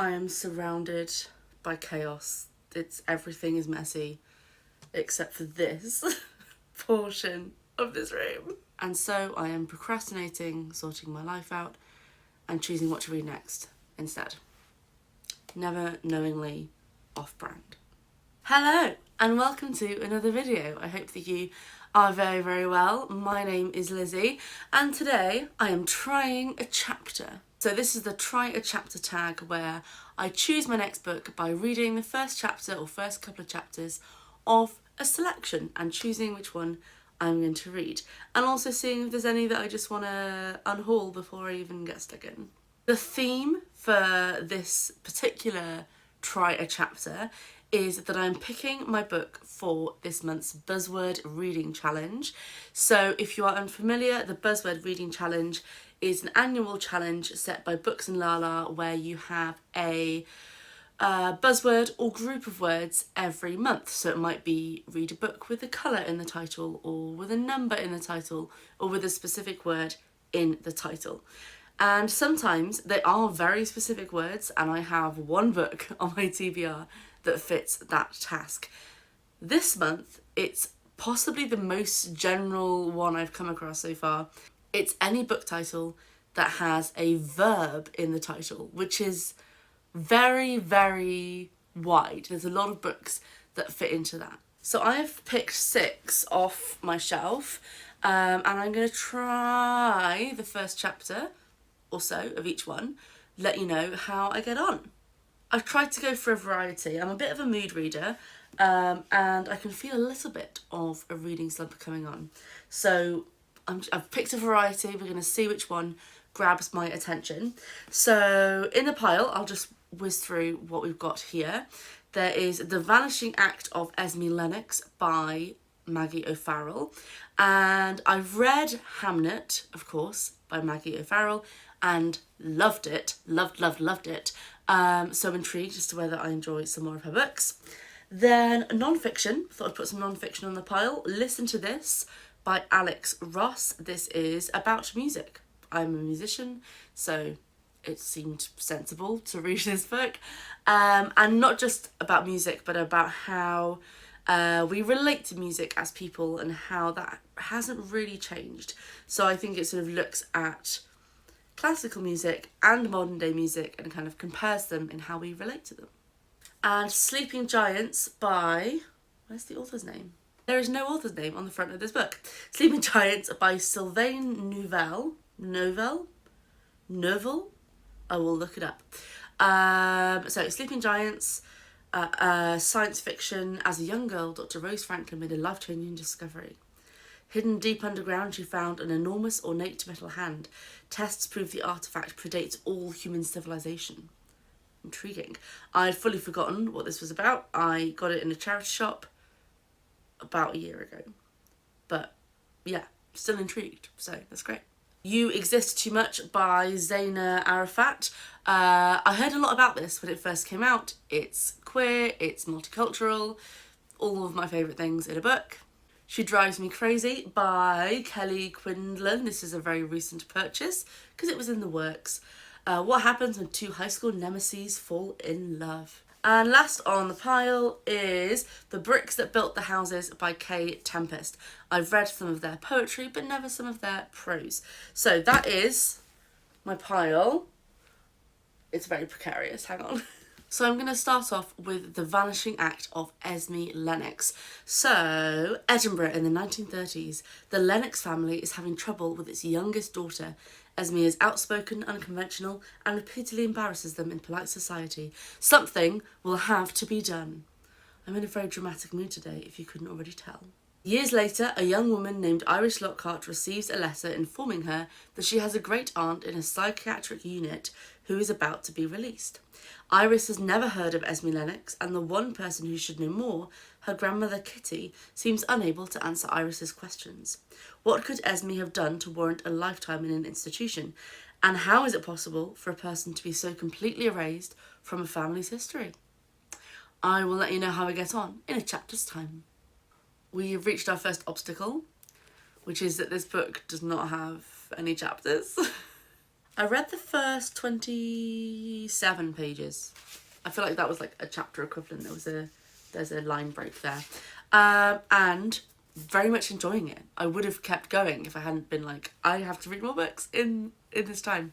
I am surrounded by chaos. Everything is messy except for this portion of this room. And so I am procrastinating, sorting my life out and choosing what to read next instead. Never knowingly off-brand. Hello and welcome to another video. I hope that you are very, very well. My name is Lizzie and today I am trying a chapter. So this is the try a chapter tag where I choose my next book by reading the first chapter or first couple of chapters of a selection and choosing which one I'm going to read, and also seeing if there's any that I just want to unhaul before I even get stuck in. The theme for this particular try a chapter is that I'm picking my book for this month's Buzzword Reading Challenge. So if you are unfamiliar, the Buzzword Reading Challenge is an annual challenge set by Books and Lala where you have a buzzword or group of words every month. So it might be read a book with a colour in the title, or with a number in the title, or with a specific word in the title. And sometimes they are very specific words, and I have one book on my TBR that fits that task. This month, it's possibly the most general one I've come across so far. It's any book title that has a verb in the title, which is very, very wide. There's a lot of books that fit into that. So I've picked 6 off my shelf, and I'm going to try the first chapter or so of each one, let you know how I get on. I've tried to go for a variety. I'm a bit of a mood reader, and I can feel a little bit of a reading slump coming on. So I've picked a variety. We're going to see which one grabs my attention. So in the pile, I'll just whiz through what we've got here. There is The Vanishing Act of Esme Lennox by Maggie O'Farrell. And I've read Hamnet, of course, by Maggie O'Farrell, and loved it. Loved it. So I'm intrigued as to whether I enjoy some more of her books. Then non-fiction. Thought I'd put some non-fiction on the pile. Listen to This by Alex Ross. This is about music. I'm a musician, so it seemed sensible to read this book. And not just about music, but about how we relate to music as people and how that hasn't really changed. So I think it sort of looks at classical music and modern day music and kind of compares them in how we relate to them. And Sleeping Giants by... where's the author's name? There is no author's name on the front of this book. Sleeping Giants by Sylvain Neuvel. I will look it up. So Sleeping Giants, science fiction. As a young girl, Dr. Rose Franklin made a life-changing discovery. Hidden deep underground, she found an enormous ornate metal hand. Tests prove the artifact predates all human civilization. Intriguing. I'd fully forgotten what this was about. I got it in a charity shop about a year ago. But yeah, still intrigued, so that's great. You Exist Too Much by Zaina Arafat. I heard a lot about this when it first came out. It's queer, it's multicultural, all of my favourite things in a book. She Drives Me Crazy by Kelly Quinlan. This is a very recent purchase because it was in the works. What happens when 2 high school nemeses fall in love? And last on the pile is The Bricks That Built the Houses by Kay Tempest. I've read some of their poetry, but never some of their prose. So that is my pile. It's very precarious, hang on. So I'm going to start off with The Vanishing Act of Esme Lennox. So, Edinburgh in the 1930s, the Lennox family is having trouble with its youngest daughter. Esme is outspoken, unconventional, and repeatedly embarrasses them in polite society. Something will have to be done. I'm in a very dramatic mood today, if you couldn't already tell. Years later, a young woman named Iris Lockhart receives a letter informing her that she has a great aunt in a psychiatric unit who is about to be released. Iris has never heard of Esme Lennox, and the one person who should know more, her grandmother Kitty, seems unable to answer Iris's questions. What could Esme have done to warrant a lifetime in an institution? And how is it possible for a person to be so completely erased from a family's history? I will let you know how I get on in a chapter's time. We have reached our first obstacle, which is that this book does not have any chapters. I read the first 27 pages. I feel like that was like a chapter equivalent. There's a line break there. And very much enjoying it. I would have kept going if I hadn't been like, I have to read more books in this time.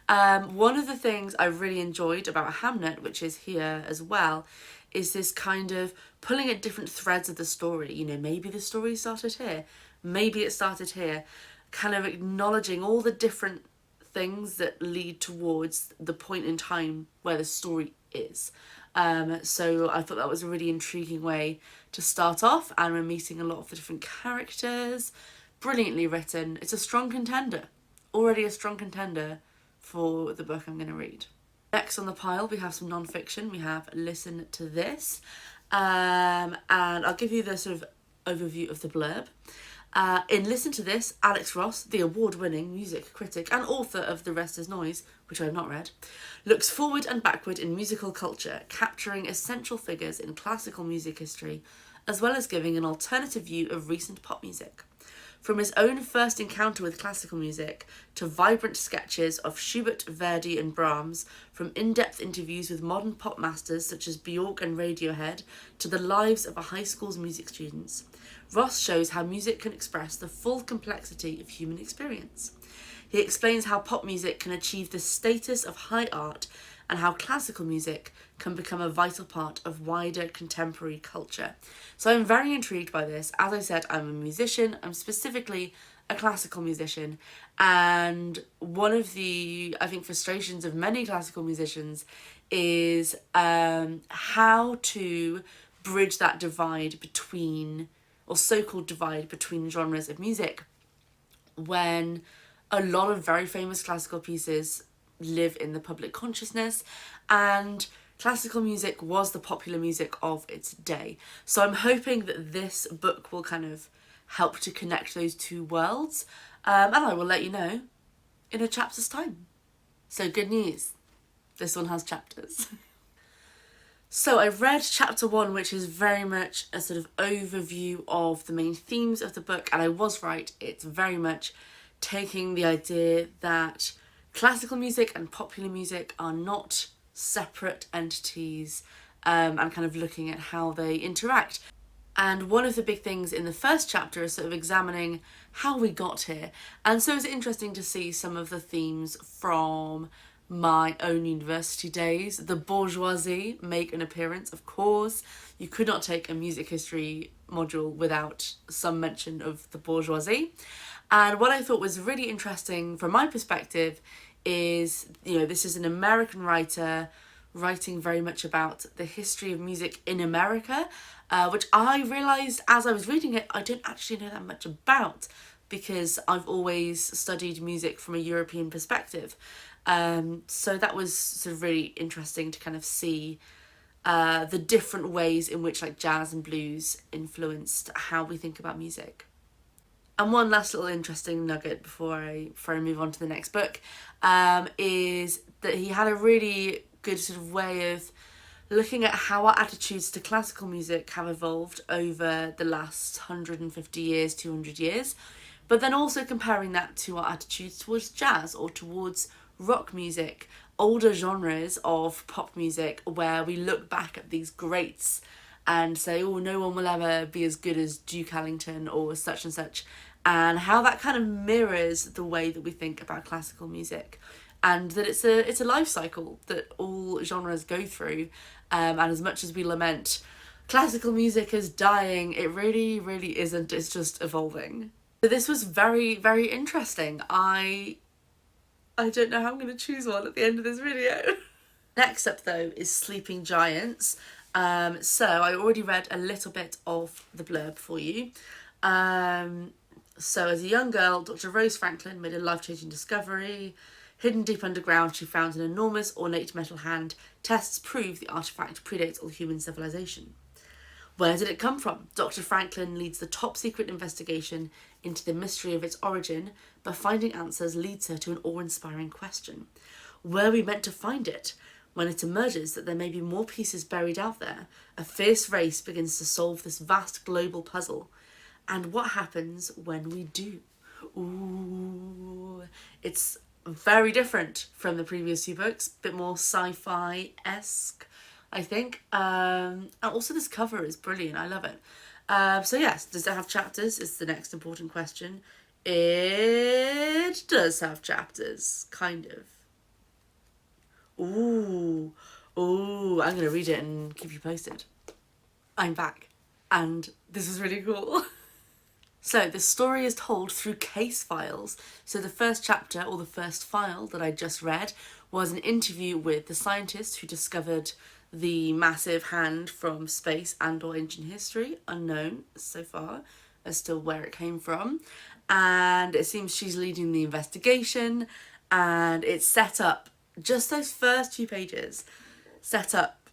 One of the things I really enjoyed about Hamnet, which is here as well, is this kind of pulling at different threads of the story. You know, maybe the story started here, maybe it started here, kind of acknowledging all the different things that lead towards the point in time where the story is. So I thought that was a really intriguing way to start off, and we're meeting a lot of the different characters. Brilliantly written. It's a strong contender. Already a strong contender for the book I'm going to read. Next on the pile we have some non-fiction. We have Listen to This. And I'll give you the sort of overview of the blurb. In Listen to This, Alex Ross, the award-winning music critic and author of The Rest Is Noise, which I have not read, looks forward and backward in musical culture, capturing essential figures in classical music history, as well as giving an alternative view of recent pop music. From his own first encounter with classical music, to vibrant sketches of Schubert, Verdi and Brahms, from in-depth interviews with modern pop masters such as Bjork and Radiohead, to the lives of a high school's music students, Ross shows how music can express the full complexity of human experience. He explains how pop music can achieve the status of high art and how classical music can become a vital part of wider contemporary culture. So I'm very intrigued by this. As I said, I'm a musician. I'm specifically a classical musician. And one of the, I think, frustrations of many classical musicians is how to bridge that divide between, or so-called divide between genres of music, when a lot of very famous classical pieces live in the public consciousness, and classical music was the popular music of its day. So I'm hoping that this book will kind of help to connect those two worlds, and I will let you know in a chapter's time. So good news, this one has chapters. So I read chapter 1, which is very much a sort of overview of the main themes of the book, and I was right, it's very much taking the idea that classical music and popular music are not separate entities, and kind of looking at how they interact. And one of the big things in the first chapter is sort of examining how we got here. And so it's interesting to see some of the themes from my own university days. The bourgeoisie make an appearance, of course. You could not take a music history module without some mention of the bourgeoisie. And what I thought was really interesting from my perspective is, you know, this is an American writer writing very much about the history of music in America, which I realised as I was reading it, I don't actually know that much about, because I've always studied music from a European perspective. So that was sort of really interesting to kind of see the different ways in which like jazz and blues influenced how we think about music. And one last little interesting nugget before I move on to the next book, is that he had a really good sort of way of looking at how our attitudes to classical music have evolved over the last 150 years, 200 years, but then also comparing that to our attitudes towards jazz or towards rock music, older genres of pop music, where we look back at these greats and say, oh, no one will ever be as good as Duke Ellington or such and such, and how that kind of mirrors the way that we think about classical music, and that it's a life cycle that all genres go through, and as much as we lament classical music is dying, it really, really isn't. It's just evolving. So this was very, very interesting. I don't know how I'm going to choose one at the end of this video. Next up though is Sleeping Giants. So I already read a little bit of the blurb for you. So as a young girl, Dr. Rose Franklin made a life-changing discovery. Hidden deep underground, she found an enormous ornate metal hand. Tests prove the artifact predates all human civilization. Where did it come from? Dr. Franklin leads the top-secret investigation into the mystery of its origin, but finding answers leads her to an awe-inspiring question. Were we meant to find it? When it emerges that there may be more pieces buried out there, a fierce race begins to solve this vast global puzzle. And what happens when we do? Ooh, it's very different from the previous two books, a bit more sci-fi-esque, I think. And also this cover is brilliant, I love it. So yes, does it have chapters is the next important question. It does have chapters, kind of. Ooh, I'm going to read it and keep you posted. I'm back, and this is really cool. So the story is told through case files. So the first chapter, or the first file that I just read, was an interview with the scientist who discovered the massive hand from space and or ancient history, unknown so far as to where it came from. And it seems she's leading the investigation, and it's set up, just those first few pages, set up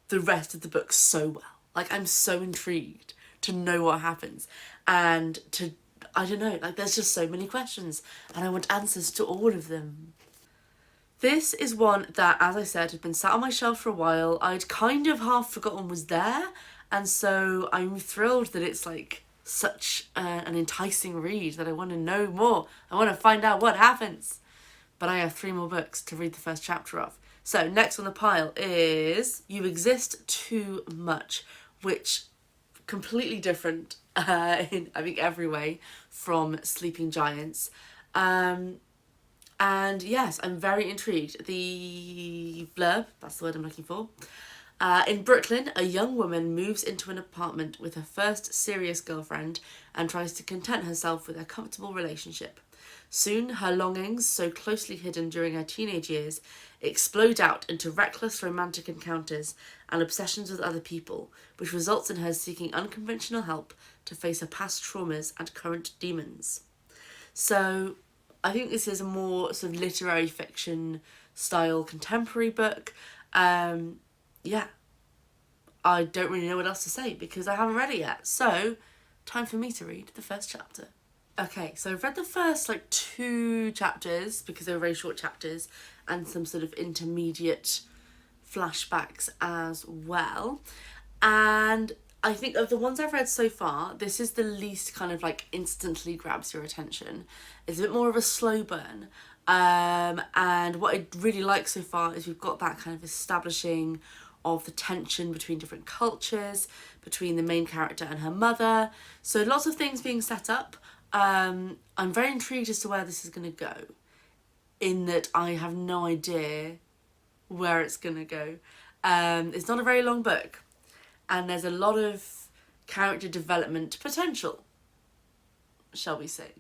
the rest of the book so well. Like, I'm so intrigued to know what happens, and to, I don't know, like, there's just so many questions and I want answers to all of them. This is one that, as I said, had been sat on my shelf for a while. I'd kind of half forgotten was there, and so I'm thrilled that it's like such an enticing read that I want to know more. I want to find out what happens. But I have 3 more books to read the first chapter of. So next on the pile is You Exist Too Much, which completely different in, I think, every way from Sleeping Giants. And yes, I'm very intrigued. The blurb, that's the word I'm looking for. In Brooklyn, a young woman moves into an apartment with her first serious girlfriend and tries to content herself with a comfortable relationship. Soon, her longings, so closely hidden during her teenage years, explode out into reckless romantic encounters and obsessions with other people, which results in her seeking unconventional help to face her past traumas and current demons. So, I think this is a more sort of literary fiction style contemporary book. Yeah, I don't really know what else to say because I haven't read it yet. So, time for me to read the first chapter. Okay, so I've read the first 2 chapters because they were very short chapters, and some sort of intermediate flashbacks as well. And I think of the ones I've read so far, this is the least kind of instantly grabs your attention. It's a bit more of a slow burn. And what I really like so far is we've got that kind of establishing of the tension between different cultures, between the main character and her mother. So lots of things being set up. I'm very intrigued as to where this is going to go, in that I have no idea where it's going to go. It's not a very long book, and there's a lot of character development potential, shall we say.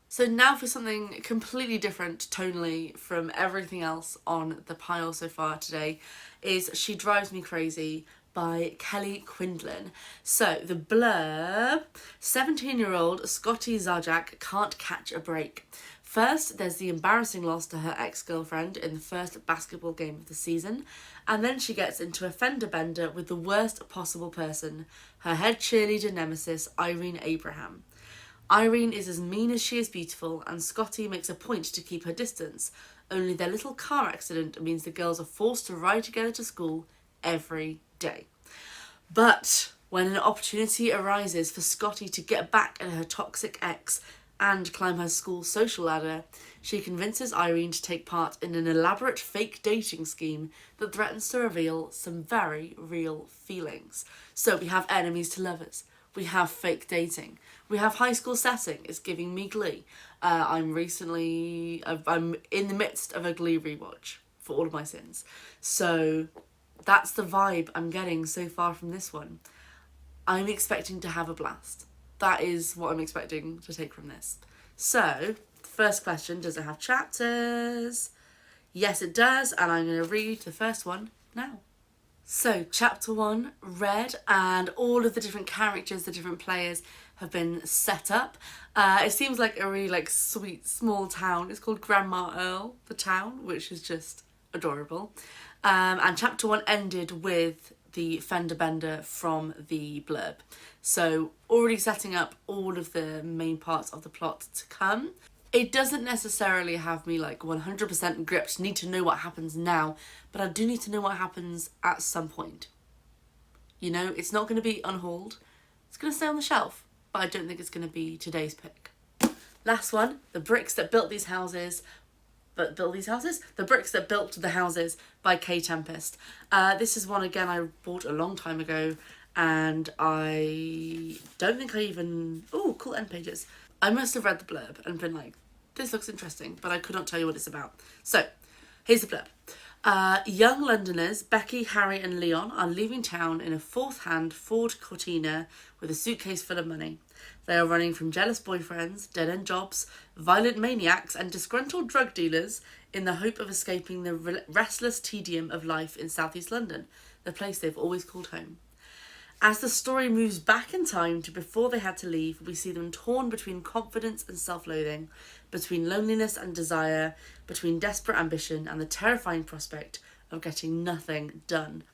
So now for something completely different tonally from everything else on the pile so far today is She Drives Me Crazy by Kelly Quinlan. So the blurb: 17-year-old Scotty Zajac can't catch a break. First, there's the embarrassing loss to her ex-girlfriend in the first basketball game of the season, and then she gets into a fender bender with the worst possible person, her head cheerleader nemesis, Irene Abraham. Irene is as mean as she is beautiful, and Scotty makes a point to keep her distance, only their little car accident means the girls are forced to ride together to school every day. But when an opportunity arises for Scotty to get back at her toxic ex and climb her school's social ladder, she convinces Irene to take part in an elaborate fake dating scheme that threatens to reveal some very real feelings. So we have enemies to lovers, we have fake dating, we have high school setting. It's giving me Glee. I'm in the midst of a Glee rewatch for all of my sins. So that's the vibe I'm getting so far from this one. I'm expecting to have a blast. That is what I'm expecting to take from this. So, first question, does it have chapters? Yes, it does, and I'm going to read the first one now. So, chapter 1, read, and all of the different characters, the different players have been set up. It seems like a really sweet small town. It's called Grandma Earl, the town, which is just adorable. And chapter 1 ended with the fender bender from the blurb. So already setting up all of the main parts of the plot to come. It doesn't necessarily have me 100% gripped, need to know what happens now, but I do need to know what happens at some point. You know, it's not going to be unhauled. It's going to stay on the shelf, but I don't think it's going to be today's pick. Last one, the bricks that built these houses built these houses. The Bricks That Built the Houses by K. Tempest. This is one, again, I bought a long time ago, and I don't think I even... Oh, cool end pages. I must have read the blurb and been like, this looks interesting, but I could not tell you what it's about. So, here's the blurb. Young Londoners, Becky, Harry and Leon, are leaving town in a fourth-hand Ford Cortina with a suitcase full of money. They are running from jealous boyfriends, dead-end jobs, violent maniacs and disgruntled drug dealers in the hope of escaping the restless tedium of life in southeast London, the place they've always called home. As the story moves back in time to before they had to leave, we see them torn between confidence and self-loathing, between loneliness and desire, between desperate ambition and the terrifying prospect of getting nothing done.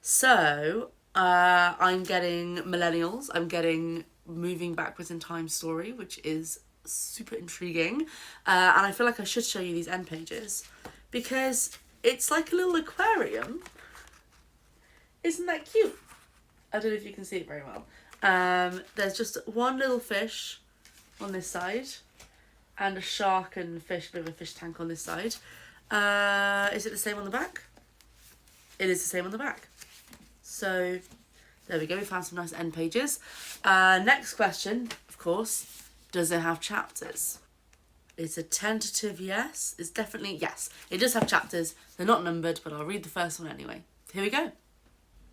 So, I'm getting millennials, I'm getting moving backwards in time story, which is super intriguing. And I feel like I should show you these end pages because it's like a little aquarium. Isn't that cute? I don't know if you can see it very well. There's just one little fish on this side and a shark and fish, bit of a fish tank on this side. Is it the same on the back? It is the same on the back. So there we go, we found some nice end pages. Next question, of course, does it have chapters? It's a tentative yes. It's definitely yes. It does have chapters. They're not numbered, but I'll read the first one anyway. Here we go.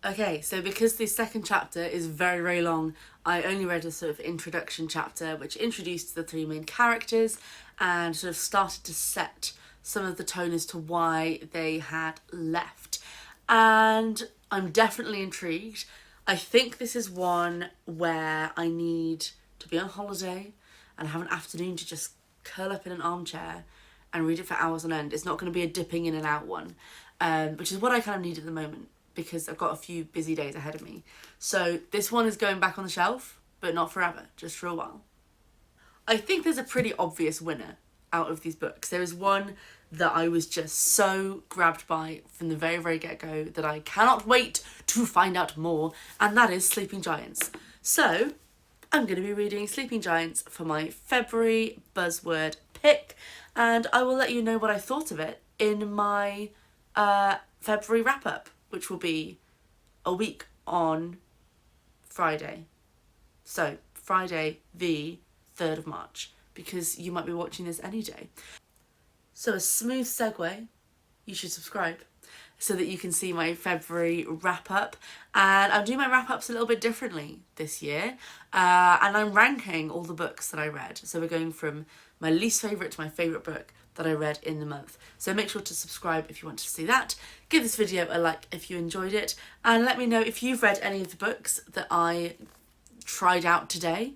Okay, so because the second chapter is very, very long, I only read a sort of introduction chapter which introduced the three main characters and sort of started to set some of the tone as to why they had left. And I'm definitely intrigued. I think this is one where I need to be on holiday and have an afternoon to just curl up in an armchair and read it for hours on end. It's not going to be a dipping in and out one, which is what I kind of need at the moment, because I've got a few busy days ahead of me. So this one is going back on the shelf, but not forever, just for a while. I think there's a pretty obvious winner out of these books. There is one that I was just so grabbed by from the very, very get-go that I cannot wait to find out more, and that is Sleeping Giants. So I'm going to be reading Sleeping Giants for my February Buzzword pick, and I will let you know what I thought of it in my February wrap-up, which will be a week on Friday. So, Friday the 3rd of March, because you might be watching this any day. So a smooth segue, you should subscribe so that you can see my February wrap-up. And I'm doing my wrap-ups a little bit differently this year. And I'm ranking all the books that I read. So we're going from my least favourite to my favourite book that I read in the month. So make sure to subscribe if you want to see that. Give this video a like if you enjoyed it. And let me know if you've read any of the books that I tried out today.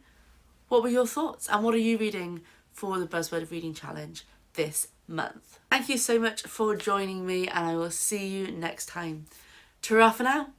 What were your thoughts? And what are you reading for the Buzzword Reading Challenge this month? Thank you so much for joining me, and I will see you next time. Ta-ra for now.